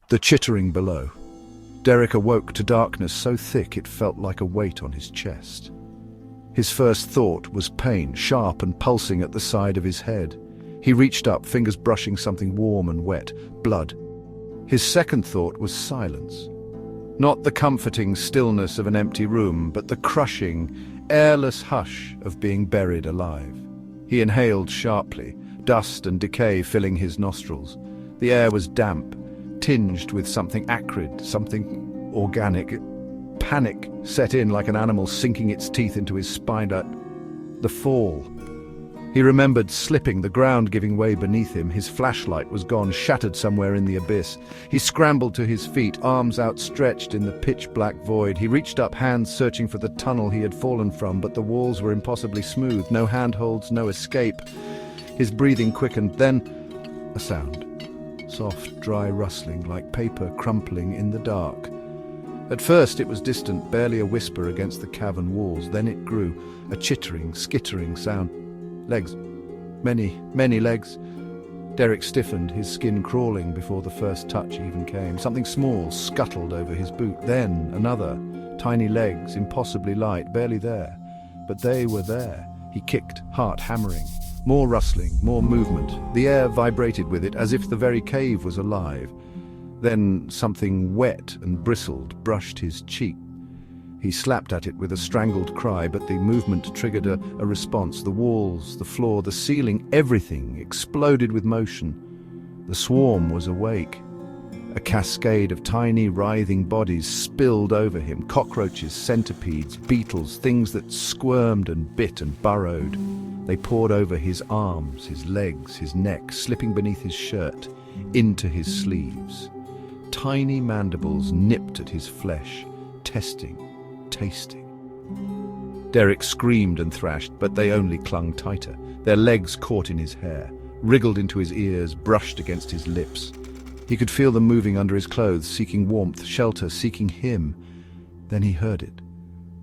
The chittering below. Derek awoke to darkness so thick it felt like a weight on his chest. His first thought was pain, sharp and pulsing at the side of his head. He reached up, fingers brushing something warm and wet, blood. His second thought was silence. Not the comforting stillness of an empty room, but the crushing, airless hush of being buried alive. He inhaled sharply, dust and decay filling his nostrils. The air was damp, tinged with something acrid, something organic. Panic set in like an animal sinking its teeth into his spine. The fall. He remembered slipping, the ground giving way beneath him. His flashlight was gone, shattered somewhere in the abyss. He scrambled to his feet, arms outstretched in the pitch-black void. He reached up, hands searching for the tunnel he had fallen from, but the walls were impossibly smooth. No handholds, no escape. His breathing quickened. Then a sound. Soft, dry rustling, like paper crumpling in the dark. At first it was distant, barely a whisper against the cavern walls. Then it grew, a chittering, skittering sound. Legs. Many, many legs. Derek stiffened, his skin crawling before the first touch even came. Something small scuttled over his boot. Then another. Tiny legs, impossibly light, barely there. But they were there. He kicked, heart hammering. More rustling, more movement. The air vibrated with it, as if the very cave was alive. Then something wet and bristled brushed his cheek. He slapped at it with a strangled cry, but the movement triggered a response. The walls, the floor, the ceiling, everything exploded with motion. The swarm was awake. A cascade of tiny, writhing bodies spilled over him. Cockroaches, centipedes, beetles, things that squirmed and bit and burrowed. They poured over his arms, his legs, his neck, slipping beneath his shirt, into his sleeves. Tiny mandibles nipped at his flesh, testing, tasting. Derek screamed and thrashed, but they only clung tighter. Their legs caught in his hair, wriggled into his ears, brushed against his lips. He could feel them moving under his clothes, seeking warmth, shelter, seeking him. Then he heard it.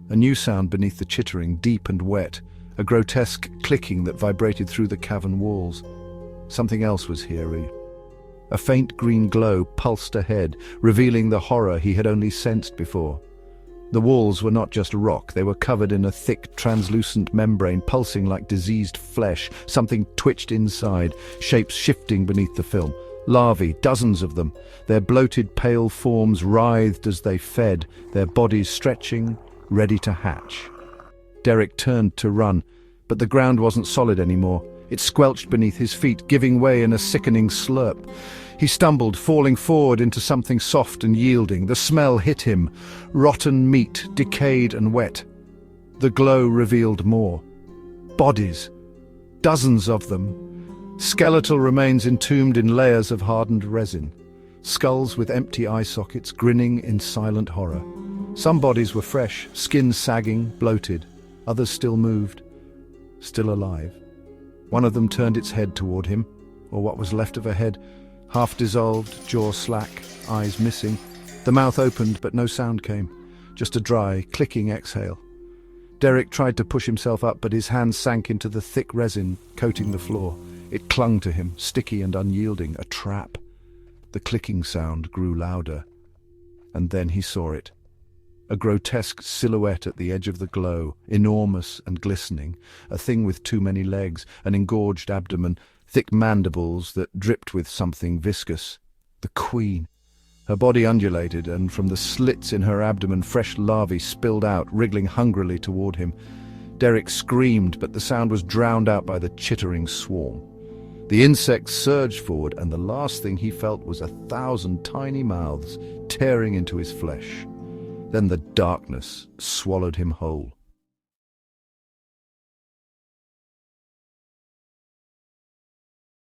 A new sound beneath the chittering, deep and wet, a grotesque clicking that vibrated through the cavern walls. Something else was here. A faint green glow pulsed ahead, revealing the horror he had only sensed before. The walls were not just rock, they were covered in a thick, translucent membrane, pulsing like diseased flesh. Something twitched inside, shapes shifting beneath the film. Larvae, dozens of them. Their bloated, pale forms writhed as they fed, their bodies stretching, ready to hatch. Derek turned to run, but the ground wasn't solid anymore. It squelched beneath his feet, giving way in a sickening slurp. He stumbled, falling forward into something soft and yielding. The smell hit him. Rotten meat, decayed and wet. The glow revealed more. Bodies. Dozens of them. Skeletal remains entombed in layers of hardened resin. Skulls with empty eye sockets, grinning in silent horror. Some bodies were fresh, skin sagging, bloated. Others still moved, still alive. One of them turned its head toward him, or what was left of a head, half dissolved, jaw slack, eyes missing. The mouth opened, but no sound came, just a dry, clicking exhale. Derek tried to push himself up, but his hands sank into the thick resin coating the floor. It clung to him, sticky and unyielding, a trap. The clicking sound grew louder, and then he saw it. A grotesque silhouette at the edge of the glow, enormous and glistening, a thing with too many legs, an engorged abdomen, thick mandibles that dripped with something viscous. The Queen. Her body undulated, and from the slits in her abdomen fresh larvae spilled out, wriggling hungrily toward him. Derek screamed, but the sound was drowned out by the chittering swarm. The insects surged forward, and the last thing he felt was 1,000 tiny mouths tearing into his flesh. Then the darkness swallowed him whole.